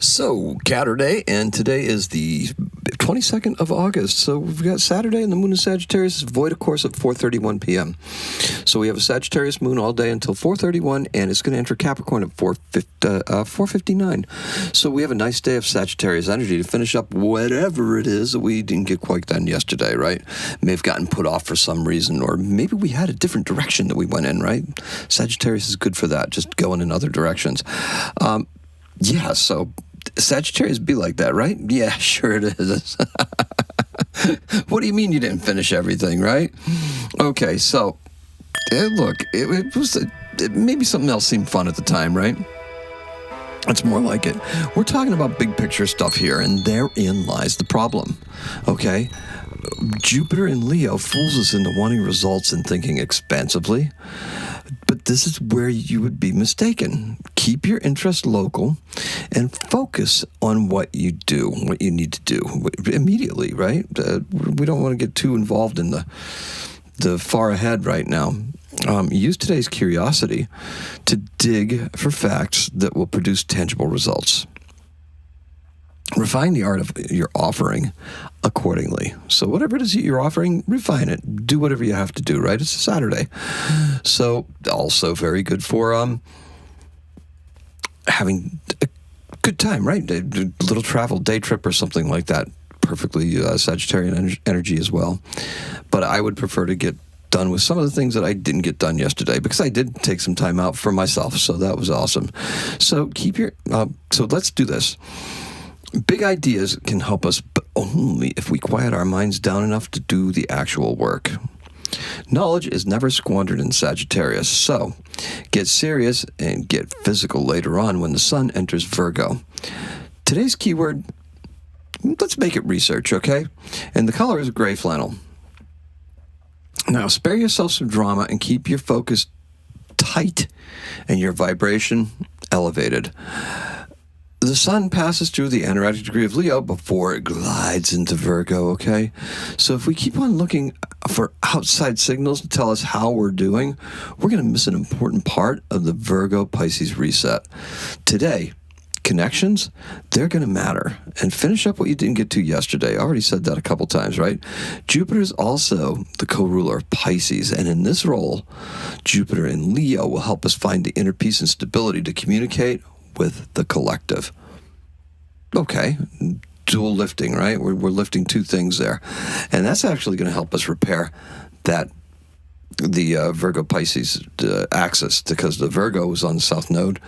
So, Catterday, and today is the 22nd of August. So we've got Saturday, and the moon in Sagittarius is void, of course, at 4:31 p.m. So we have a Sagittarius moon all day until 4:31, and it's going to enter Capricorn at 4:59. So we have a nice day of Sagittarius energy to finish up whatever it is that we didn't get quite done yesterday, right? May have gotten put off for some reason, or maybe we had a different direction that we went in, right? Sagittarius is good for that, just going in other directions. So Sagittarius be like that, right? Yeah, sure it is. What do you mean you didn't finish everything, right? Okay, so look, maybe something else seemed fun at the time, right? It's more like it. We're talking about big picture stuff here, and therein lies the problem, okay? Jupiter in Leo fools us into wanting results and thinking expansively. But this is where you would be mistaken. Keep your interest local and focus on what you do, what you need to do immediately, right? We don't want to get too involved in the far ahead right now. Use today's curiosity to dig for facts that will produce tangible results. Refine the art of your offering accordingly. So whatever it is that you're offering, refine it. Do whatever you have to do, right? It's a Saturday. So also very good for having a good time, right? A little travel, day trip or something like that. Perfectly Sagittarian energy as well. But I would prefer to get done with some of the things that I didn't get done yesterday, because I did take some time out for myself. So that was awesome. So so let's do this. Big ideas can help us, but only if we quiet our minds down enough to do the actual work. Knowledge is never squandered in Sagittarius, so get serious and get physical later on when the sun enters Virgo. Today's keyword, let's make it research, okay? And the color is gray flannel. Now, spare yourself some drama and keep your focus tight and your vibration elevated. The sun passes through the energetic degree of Leo before it glides into Virgo, okay? So if we keep on looking for outside signals to tell us how we're doing, we're going to miss an important part of the Virgo-Pisces reset. Today, connections, they're going to matter. And finish up what you didn't get to yesterday. I already said that a couple times, right? Jupiter is also the co-ruler of Pisces, and in this role, Jupiter in Leo will help us find the inner peace and stability to communicate with the collective. Okay, dual lifting, right? We're lifting two things there. And that's actually going to help us repair the Virgo-Pisces axis, because the Virgo was on the South Node,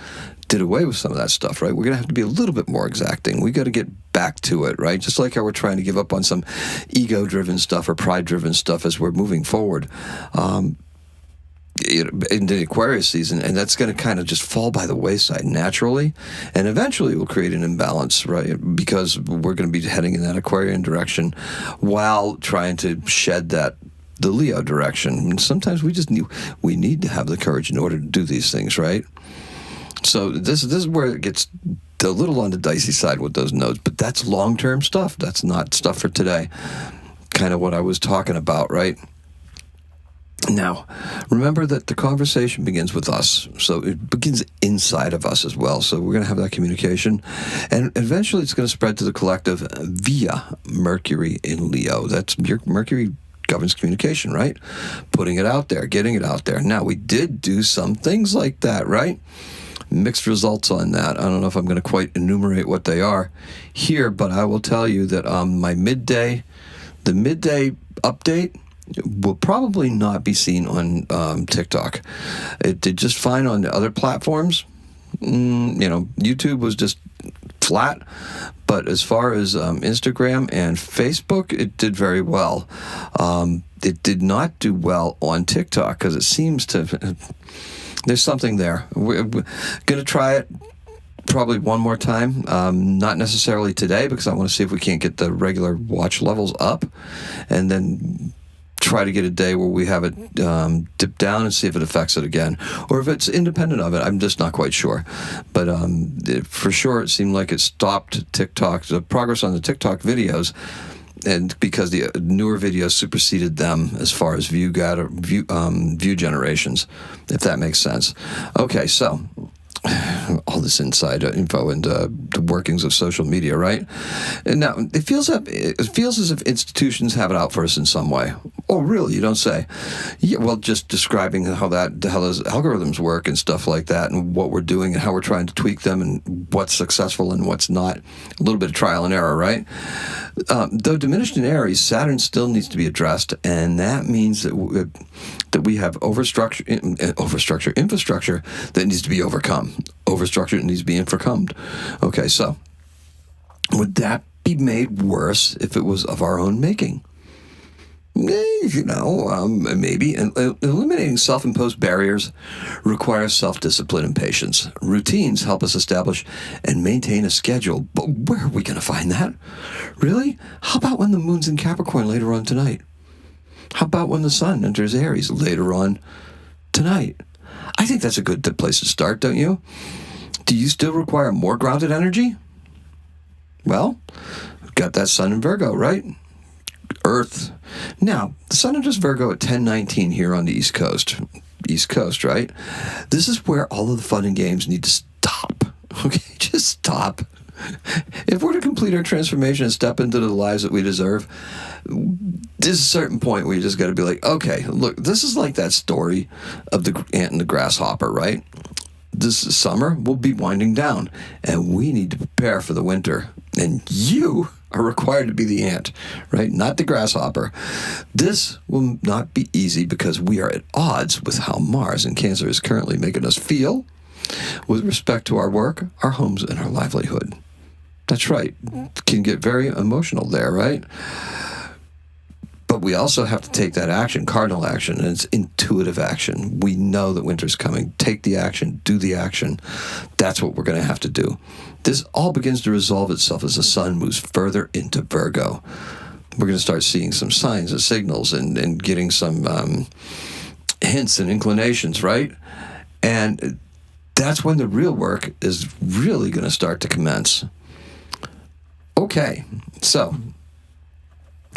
did away with some of that stuff, right? We're going to have to be a little bit more exacting. We got to get back to it, right? Just like how we're trying to give up on some ego-driven stuff or pride-driven stuff as we're moving forward. In the Aquarius season, and that's going to kind of just fall by the wayside naturally, and eventually it will create an imbalance, right? Because we're going to be heading in that Aquarian direction while trying to shed the Leo direction. And sometimes we need to have the courage in order to do these things, right? So this is where it gets a little on the dicey side with those nodes, but that's long-term stuff. That's not stuff for today. Kind of what I was talking about, right? Now, remember that the conversation begins with us, so it begins inside of us as well. So we're going to have that communication, and eventually it's going to spread to the collective via Mercury in Leo. That's Mercury governs communication, right? Putting it out there, getting it out there. Now, we did do some things like that, right? Mixed results on that. I don't know if I'm going to quite enumerate what they are here, but I will tell you that the midday update will probably not be seen on TikTok. It did just fine on the other platforms. YouTube was just flat. But as far as Instagram and Facebook, it did very well. It did not do well on TikTok because it seems to... There's something there. We're going to try it probably one more time. Not necessarily today, because I want to see if we can't get the regular watch levels up. And then try to get a day where we have it dip down and see if it affects it again, or if it's independent of it. I'm just not quite sure, but for sure it seemed like it stopped the progress on the TikTok videos, and because the newer videos superseded them as far as view generations, if that makes sense. Okay, so all this inside info and the workings of social media, right? And now it feels as if institutions have it out for us in some way. Oh, really? You don't say? Yeah. Well, just describing how those algorithms work and stuff like that, and what we're doing and how we're trying to tweak them and what's successful and what's not. A little bit of trial and error, right? Though diminished in Aries, Saturn still needs to be addressed, and that means that we have infrastructure that needs to be overcome. Overstructure that needs to be overcome. Okay, so would that be made worse if it was of our own making? Maybe. Eliminating self-imposed barriers requires self-discipline and patience. Routines help us establish and maintain a schedule, but where are we going to find that? Really? How about when the moon's in Capricorn later on tonight? How about when the sun enters Aries later on tonight? I think that's a good place to start, don't you? Do you still require more grounded energy? Well, we've got that sun in Virgo, right? Earth. Now, the sun enters Virgo at 10:19 here on the East Coast. East Coast, right? This is where all of the fun and games need to stop. Okay, just stop. If we're to complete our transformation and step into the lives that we deserve, there's a certain point where you just got to be like, okay, look, this is like that story of the ant and the grasshopper, right? This summer will be winding down, and we need to prepare for the winter. And you are required to be the ant, right? Not the grasshopper. This will not be easy because we are at odds with how Mars in Cancer is currently making us feel with respect to our work, our homes, and our livelihood. That's right. It can get very emotional there, right? But we also have to take that action, cardinal action, and it's intuitive action. We know that winter's coming. Take the action, do the action. That's what we're going to have to do. This all begins to resolve itself as the sun moves further into Virgo. We're going to start seeing some signs and signals and getting some hints and inclinations, right? And that's when the real work is really going to start to commence. Okay, so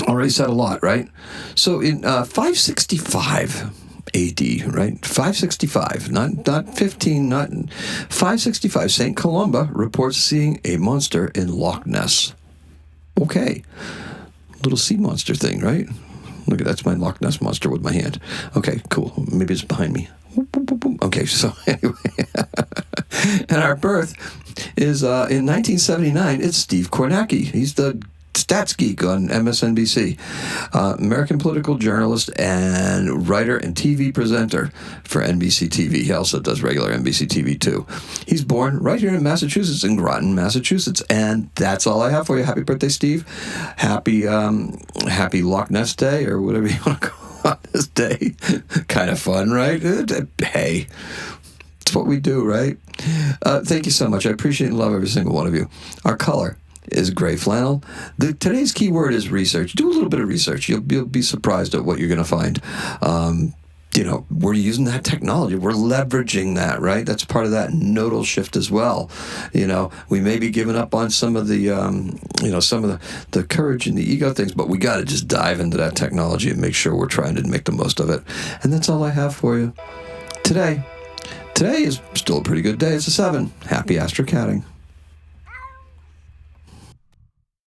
already said a lot, right? So in 565 AD, right? 565, not 15, not 565. St. Columba reports seeing a monster in Loch Ness. Okay, little sea monster thing, right? Look, that's my Loch Ness monster with my hand. Okay, cool. Maybe it's behind me. Okay, so anyway, and our birth is in 1979. It's Steve Kornacki. He's the stats geek on MSNBC, American political journalist and writer and TV presenter for NBC TV. He also does regular NBC TV too. He's born right here in Massachusetts, in Groton, Massachusetts, and that's all I have for you. Happy birthday, Steve! Happy Loch Ness Day, or whatever you want to call this day. Kind of fun, right? Hey, it's what we do, right? Thank you so much. I appreciate and love every single one of you. Our color is gray flannel. Today's key word is research. Do a little bit of research. You'll be surprised at what you're going to find. We're using that technology. We're leveraging that, right? That's part of that nodal shift as well. We may be giving up on some of the, some of the courage and the ego things, but we got to just dive into that technology and make sure we're trying to make the most of it. And that's all I have for you today. Today is still a pretty good day. It's a 7. Happy astrocatting.